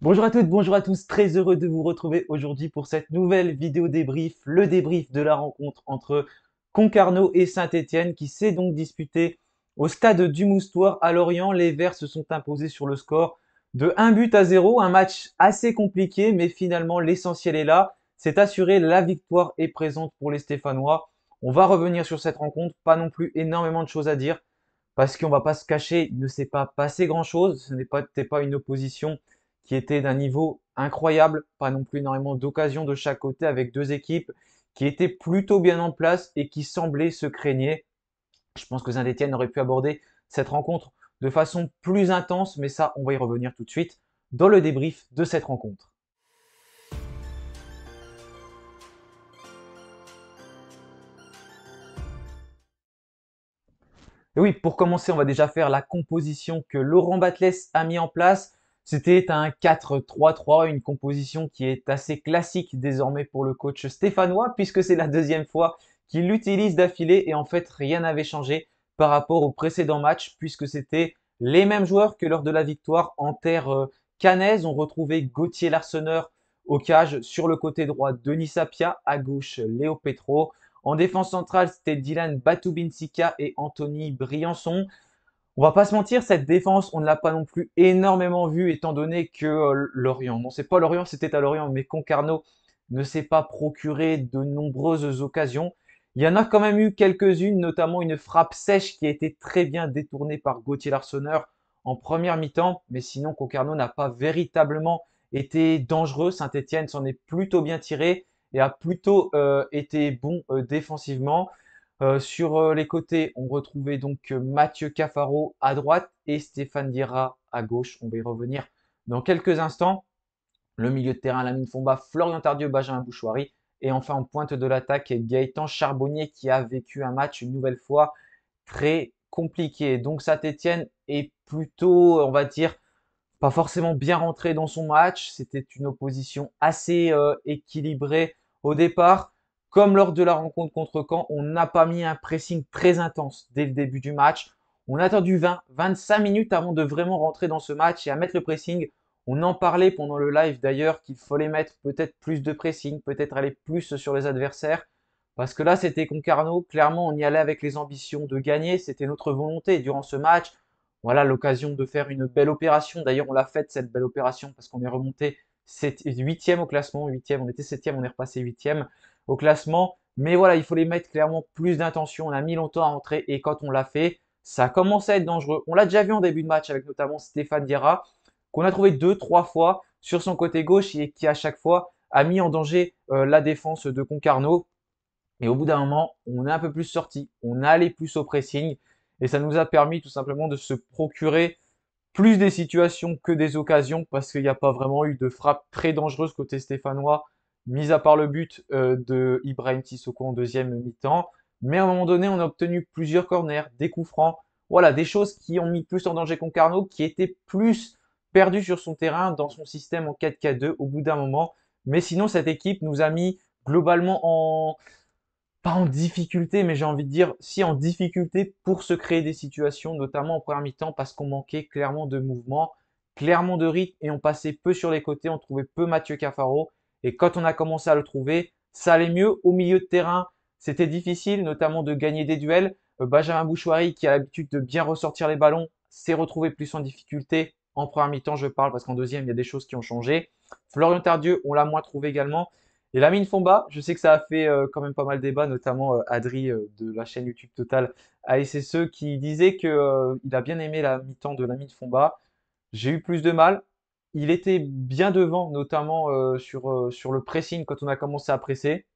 Bonjour à toutes, bonjour à tous, très heureux de vous retrouver aujourd'hui pour cette nouvelle vidéo débrief, le débrief de la rencontre entre Concarneau et Saint-Étienne qui s'est donc disputée au stade du Moustoir à Lorient. Les Verts se sont imposés sur le score de 1 but à 0, un match assez compliqué mais finalement l'essentiel est là, c'est assuré, la victoire est présente pour les Stéphanois. On va revenir sur cette rencontre, pas non plus énormément de choses à dire parce qu'on va pas se cacher, il ne s'est pas passé grand-chose, ce n'était pas une opposition qui était d'un niveau incroyable, pas non plus énormément d'occasions de chaque côté avec deux équipes qui étaient plutôt bien en place et qui semblaient se craigner. Je pense que Saint-Etienne aurait pu aborder cette rencontre de façon plus intense, mais ça, on va y revenir tout de suite dans le débrief de cette rencontre. Et oui, pour commencer, on va déjà faire la composition que Laurent Batles a mis en place. C'était un 4-3-3, une composition qui est assez classique désormais pour le coach stéphanois, puisque c'est la deuxième fois qu'il l'utilise d'affilée et en fait rien n'avait changé par rapport au précédent match, puisque c'était les mêmes joueurs que lors de la victoire en terre cannaise. On retrouvait Gauthier Larsonneur au cage, sur le côté droit Denis Sapia, à gauche Léo Petro. En défense centrale, c'était Dylan Batubinsika et Anthony Briançon. On va pas se mentir, cette défense, on ne l'a pas non plus énormément vue étant donné que Lorient, non c'est pas Lorient, c'était à Lorient, mais Concarneau ne s'est pas procuré de nombreuses occasions. Il y en a quand même eu quelques-unes, notamment une frappe sèche qui a été très bien détournée par Gauthier Larsonneur en première mi-temps, mais sinon Concarneau n'a pas véritablement été dangereux. Saint-Etienne s'en est plutôt bien tiré et a plutôt été bon défensivement. Sur les côtés, on retrouvait donc Mathieu Cafaro à droite et Stéphane Diarra à gauche. On va y revenir dans quelques instants. Le milieu de terrain, Lamine Fomba, Florian Tardieu, Benjamin Bouchouari. Et enfin, en pointe de l'attaque, Gaëtan Charbonnier qui a vécu un match une nouvelle fois très compliqué. Donc Saint-Etienne est plutôt, on va dire, pas forcément bien rentré dans son match. C'était une opposition assez équilibrée au départ. Comme lors de la rencontre contre Caen, on n'a pas mis un pressing très intense dès le début du match. On a attendu 20-25 minutes avant de vraiment rentrer dans ce match et à mettre le pressing. On en parlait pendant le live d'ailleurs qu'il fallait mettre peut-être plus de pressing, peut-être aller plus sur les adversaires. Parce que là, c'était Concarneau. Clairement, on y allait avec les ambitions de gagner. C'était notre volonté durant ce match. Voilà l'occasion de faire une belle opération. D'ailleurs, on l'a faite cette belle opération parce qu'on est remonté huitième au classement. Huitième, on était septième, on est repassé huitième au classement. Mais voilà, il faut les mettre clairement plus d'intention. On a mis longtemps à rentrer et quand on l'a fait, ça a commencé à être dangereux. On l'a déjà vu en début de match avec notamment Stéphane Diarra, qu'on a trouvé deux, trois fois sur son côté gauche et qui à chaque fois a mis en danger la défense de Concarneau. Et au bout d'un moment, on est un peu plus sorti, on est allé plus au pressing et ça nous a permis tout simplement de se procurer plus des situations que des occasions parce qu'il n'y a pas vraiment eu de frappe très dangereuse côté stéphanois, mis à part le but de Ibrahim Sissoko en deuxième mi-temps. Mais à un moment donné, on a obtenu plusieurs corners, des coups francs, voilà, des choses qui ont mis plus en danger Concarneau, qui était plus perdu sur son terrain dans son système en 4-4-2 au bout d'un moment. Mais sinon, cette équipe nous a mis globalement en, pas en difficulté, mais j'ai envie de dire si en difficulté pour se créer des situations, notamment en première mi-temps, parce qu'on manquait clairement de mouvement, clairement de rythme, et on passait peu sur les côtés, on trouvait peu Mathieu Cafaro. Et quand on a commencé à le trouver, ça allait mieux. Au milieu de terrain, c'était difficile, notamment de gagner des duels. Benjamin Bouchouari, qui a l'habitude de bien ressortir les ballons, s'est retrouvé plus en difficulté. En première mi-temps, je parle, parce qu'en deuxième, il y a des choses qui ont changé. Florian Tardieu, on l'a moins trouvé également. Et Lamine Fomba, je sais que ça a fait quand même pas mal débat, notamment Adri de la chaîne YouTube Total ASSE qui disait que il a bien aimé la mi-temps de Lamine Fomba. J'ai eu plus de mal. Il était bien devant, notamment sur le pressing quand on a commencé à presser.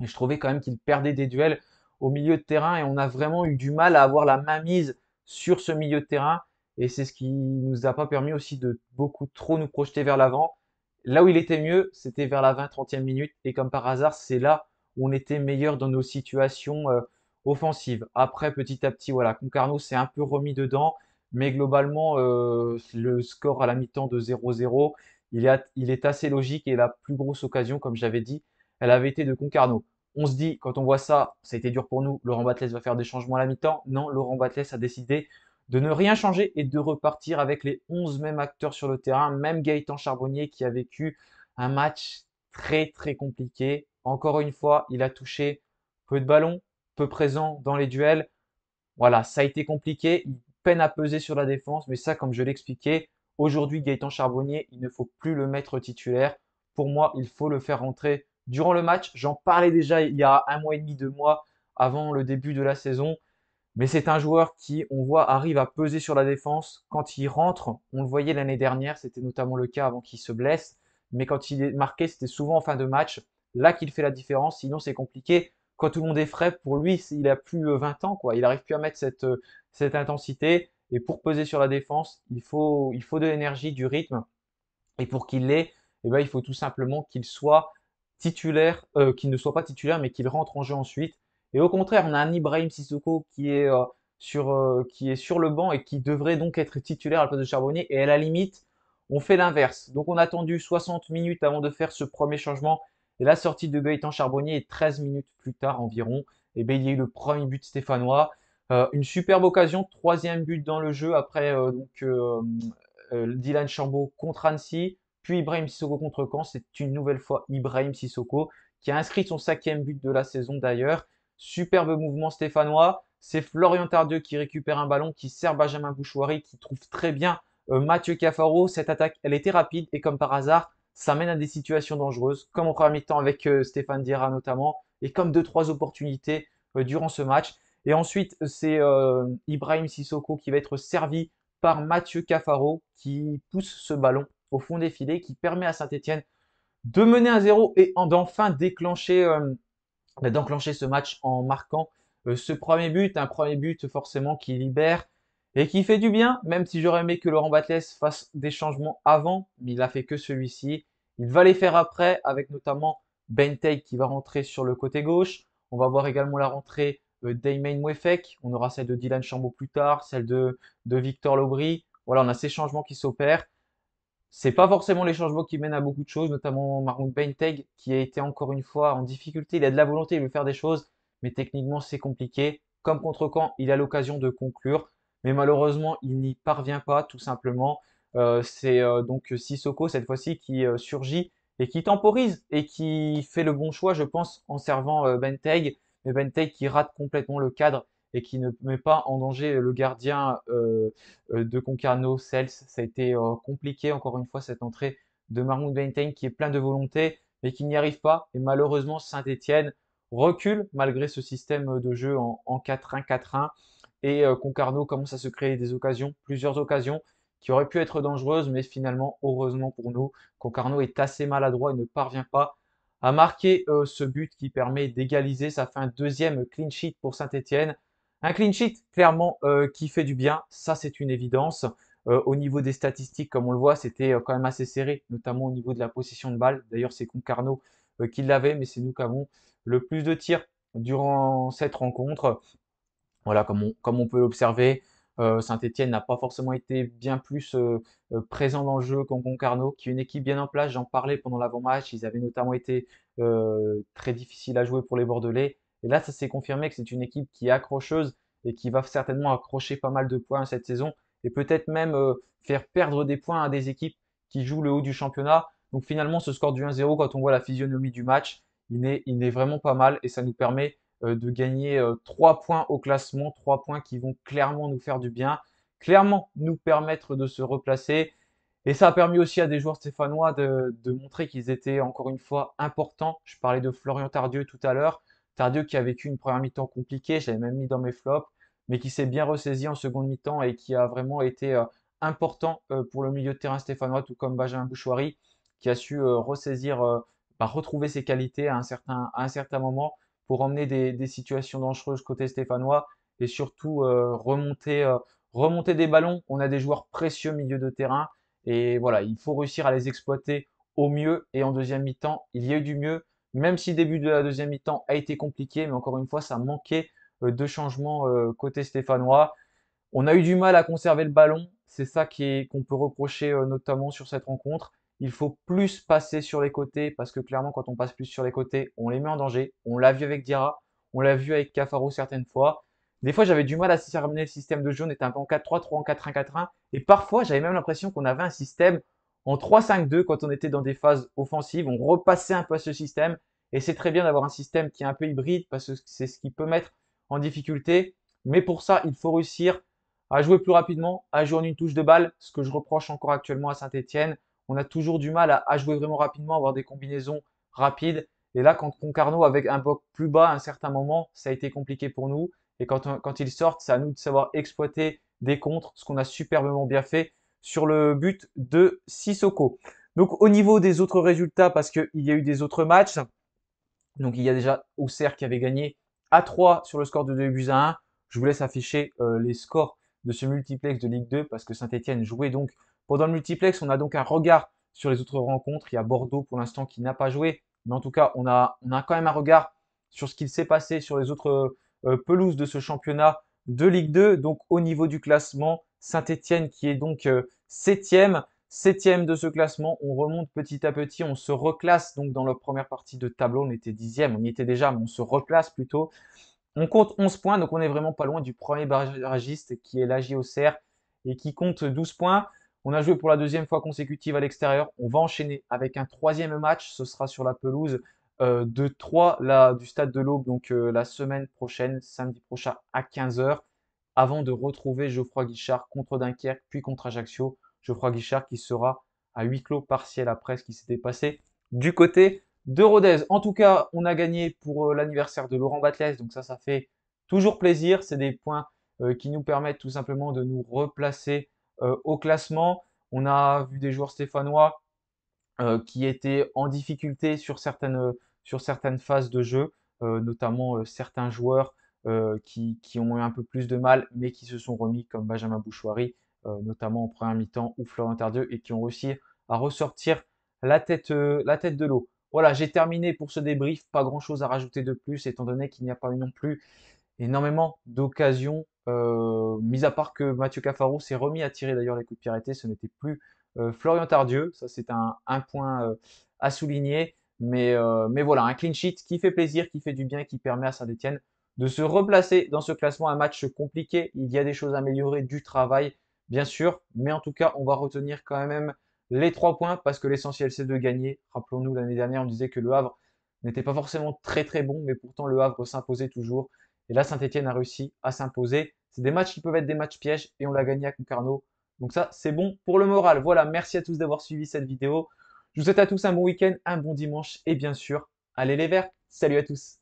Et je trouvais quand même qu'il perdait des duels au milieu de terrain et on a vraiment eu du mal à avoir la mainmise sur ce milieu de terrain. Et c'est ce qui nous a pas permis aussi de beaucoup trop nous projeter vers l'avant. Là où il était mieux, c'était vers la 20-30e minute. Et comme par hasard, c'est là où on était meilleur dans nos situations offensives. Après, petit à petit, voilà, Concarneau s'est un peu remis dedans. Mais globalement, le score à la mi-temps de 0-0, il est assez logique et la plus grosse occasion, comme j'avais dit, elle avait été de Concarneau. On se dit, quand on voit ça, ça a été dur pour nous, Laurent Batles va faire des changements à la mi-temps. Non, Laurent Batles a décidé de ne rien changer et de repartir avec les 11 mêmes acteurs sur le terrain, même Gaëtan Charbonnier qui a vécu un match très très compliqué. Encore une fois, il a touché peu de ballons, peu présent dans les duels. Voilà, ça a été compliqué, il peine à peser sur la défense, mais ça, comme je l'expliquais, aujourd'hui, Gaëtan Charbonnier, il ne faut plus le mettre titulaire. Pour moi, il faut le faire rentrer durant le match. J'en parlais déjà il y a un mois et demi, 2 mois avant le début de la saison. Mais c'est un joueur qui, on voit, arrive à peser sur la défense. Quand il rentre, on le voyait l'année dernière, c'était notamment le cas avant qu'il se blesse. Mais quand il est marqué, c'était souvent en fin de match. Là qu'il fait la différence, sinon c'est compliqué. Quand tout le monde est frais, pour lui, il a plus 20 ans, quoi. Il n'arrive plus à mettre cette intensité. Et pour peser sur la défense, il faut de l'énergie, du rythme. Et pour qu'il l'ait, eh ben, il faut tout simplement qu'il soit titulaire, qu'il ne soit pas titulaire, mais qu'il rentre en jeu ensuite. Et au contraire, on a un Ibrahim Sissoko qui est sur le banc et qui devrait donc être titulaire à la place de Charbonnier. Et à la limite, on fait l'inverse. Donc on a attendu 60 minutes avant de faire ce premier changement. Et la sortie de Gaëtan Charbonnier est 13 minutes plus tard environ. Et bien, il y a eu le premier but stéphanois. Une superbe occasion, troisième but dans le jeu après Dylan Chambaud contre Annecy, puis Ibrahim Sissoko contre Caen. C'est une nouvelle fois Ibrahim Sissoko qui a inscrit son 5e but de la saison d'ailleurs. Superbe mouvement stéphanois. C'est Florian Tardieu qui récupère un ballon, qui sert Benjamin Bouchouari, qui trouve très bien Mathieu Cafaro. Cette attaque, elle était rapide et comme par hasard, ça mène à des situations dangereuses, comme en première mi-temps avec Stéphane Diarra notamment, et comme 2-3 opportunités durant ce match. Et ensuite, c'est Ibrahim Sissoko qui va être servi par Mathieu Cafaro qui pousse ce ballon au fond des filets, qui permet à Saint-Etienne de mener 1-0 et d'enfin d'enclencher ce match en marquant ce premier but. Un premier but forcément qui libère et qui fait du bien, même si j'aurais aimé que Laurent Batles fasse des changements avant, mais il a fait que celui-ci. Il va les faire après, avec notamment Bentay qui va rentrer sur le côté gauche. On va voir également la rentrée d'Aymain Mouefek. On aura celle de Dylan Chambaud plus tard, celle de Victor Lobry. Voilà, on a ces changements qui s'opèrent. C'est pas forcément les changements qui mènent à beaucoup de choses, notamment Mahmoud Benteg, qui a été encore une fois en difficulté. Il a de la volonté, il veut faire des choses, mais techniquement c'est compliqué. Comme contre Caen, il a l'occasion de conclure, mais malheureusement il n'y parvient pas, tout simplement. C'est donc Sissoko cette fois-ci qui surgit et qui temporise et qui fait le bon choix, je pense, en servant Benteg, mais Benteg qui rate complètement le cadre et qui ne met pas en danger le gardien de Concarneau, Cels. Ça a été compliqué, encore une fois, cette entrée de Mahmoud Benteng qui est plein de volonté, mais qui n'y arrive pas. Et malheureusement, Saint-Etienne recule malgré ce système de jeu en 4-1, 4-1. Et Concarneau commence à se créer des occasions, plusieurs occasions, qui auraient pu être dangereuses, mais finalement, heureusement pour nous, Concarneau est assez maladroit et ne parvient pas à marquer ce but qui permet d'égaliser. Ça fait un deuxième clean sheet pour Saint-Etienne. Un clean sheet, clairement, qui fait du bien, ça c'est une évidence. Au niveau des statistiques, comme on le voit, c'était quand même assez serré, notamment au niveau de la possession de balle. D'ailleurs, c'est Concarneau qui l'avait, mais c'est nous qui avons le plus de tirs durant cette rencontre. Voilà, comme on peut l'observer, Saint-Etienne n'a pas forcément été bien plus présent dans le jeu qu'en Concarneau, qui est une équipe bien en place. J'en parlais pendant l'avant-match. Ils avaient notamment été très difficiles à jouer pour les Bordelais. Et là, ça s'est confirmé que c'est une équipe qui est accrocheuse et qui va certainement accrocher pas mal de points cette saison et peut-être même faire perdre des points à des équipes qui jouent le haut du championnat. Donc finalement, ce score du 1-0, quand on voit la physionomie du match, il est vraiment pas mal et ça nous permet de gagner 3 points au classement, 3 points qui vont clairement nous faire du bien, clairement nous permettre de se replacer. Et ça a permis aussi à des joueurs stéphanois de montrer qu'ils étaient encore une fois importants. Je parlais de Florian Tardieu tout à l'heure. Tardieu qui a vécu une première mi-temps compliquée, je l'avais même mis dans mes flops, mais qui s'est bien ressaisi en seconde mi-temps et qui a vraiment été important pour le milieu de terrain stéphanois, tout comme Benjamin Bouchouari, qui a su retrouver ses qualités à un certain moment pour emmener des situations dangereuses côté stéphanois et surtout remonter des ballons. On a des joueurs précieux au milieu de terrain et voilà, il faut réussir à les exploiter au mieux. Et en deuxième mi-temps, il y a eu du mieux, même si le début de la deuxième mi-temps a été compliqué, mais encore une fois, ça manquait de changements côté stéphanois. On a eu du mal à conserver le ballon. C'est ça qu'on peut reprocher notamment sur cette rencontre. Il faut plus passer sur les côtés parce que clairement, quand on passe plus sur les côtés, on les met en danger. On l'a vu avec Diarra, on l'a vu avec Cafaro certaines fois. Des fois, j'avais du mal à cerner le système de jeu. On était un peu en 4-3-3, en 4-1-4-1. Et parfois, j'avais même l'impression qu'on avait un système en 3-5-2 quand on était dans des phases offensives. On repassait un peu à ce système. Et c'est très bien d'avoir un système qui est un peu hybride parce que c'est ce qui peut mettre en difficulté. Mais pour ça, il faut réussir à jouer plus rapidement, à jouer en une touche de balle, ce que je reproche encore actuellement à Saint-Etienne. On a toujours du mal à jouer vraiment rapidement, à avoir des combinaisons rapides. Et là, quand Concarneau, avec un bloc plus bas à un certain moment, ça a été compliqué pour nous. Et quand ils sortent, c'est à nous de savoir exploiter des contres, ce qu'on a superbement bien fait sur le but de Sissoko. Donc au niveau des autres résultats, parce qu'il y a eu des autres matchs, donc il y a déjà Auxerre qui avait gagné à 3 sur le score de 2 buts à 1. Je vous laisse afficher les scores de ce multiplex de Ligue 2 parce que Saint-Etienne jouait donc pendant le multiplex. On a donc un regard sur les autres rencontres. Il y a Bordeaux pour l'instant qui n'a pas joué, mais en tout cas on a quand même un regard sur ce qu'il s'est passé sur les autres pelouses de ce championnat de Ligue 2. Donc au niveau du classement, Saint-Etienne qui est donc septième. Septième de ce classement, on remonte petit à petit, on se reclasse donc dans la première partie de tableau, on était dixième, on y était déjà, mais on se reclasse plutôt. On compte 11 points, donc on est vraiment pas loin du premier barragiste qui est l'AJ Auxerre et qui compte 12 points. On a joué pour la deuxième fois consécutive à l'extérieur. On va enchaîner avec un troisième match, ce sera sur la pelouse de 3 du Stade de l'Aube, donc la semaine prochaine, samedi prochain à 15h, avant de retrouver Geoffroy Guichard contre Dunkerque, puis contre Ajaccio. Geoffroy Guichard qui sera à huis clos partiel après ce qui s'était passé du côté de Rodez. En tout cas, on a gagné pour l'anniversaire de Laurent Batles, donc ça fait toujours plaisir. C'est des points qui nous permettent tout simplement de nous replacer au classement. On a vu des joueurs stéphanois qui étaient en difficulté sur certaines phases de jeu, notamment certains joueurs qui ont eu un peu plus de mal, mais qui se sont remis comme Benjamin Bouchouari, notamment en première mi-temps, ou Florian Tardieu, et qui ont réussi à ressortir la tête de l'eau. Voilà, j'ai terminé pour ce débrief. Pas grand-chose à rajouter de plus, étant donné qu'il n'y a pas eu non plus énormément d'occasions, mis à part que Mathieu Cafaro s'est remis à tirer d'ailleurs les coups de pied arrêtés. Ce n'était plus Florian Tardieu. Ça, c'est un point à souligner. Mais voilà, un clean sheet qui fait plaisir, qui fait du bien, qui permet à Saint-Etienne de se replacer dans ce classement. Un match compliqué. Il y a des choses à améliorer, du travail, bien sûr. Mais en tout cas, on va retenir quand même les 3 points parce que l'essentiel, c'est de gagner. Rappelons-nous, l'année dernière, on disait que le Havre n'était pas forcément très très bon, mais pourtant le Havre s'imposait toujours. Et là, Saint-Etienne a réussi à s'imposer. C'est des matchs qui peuvent être des matchs pièges et on l'a gagné à Concarneau. Donc ça, c'est bon pour le moral. Voilà, merci à tous d'avoir suivi cette vidéo. Je vous souhaite à tous un bon week-end, un bon dimanche et bien sûr, allez les Verts. Salut à tous.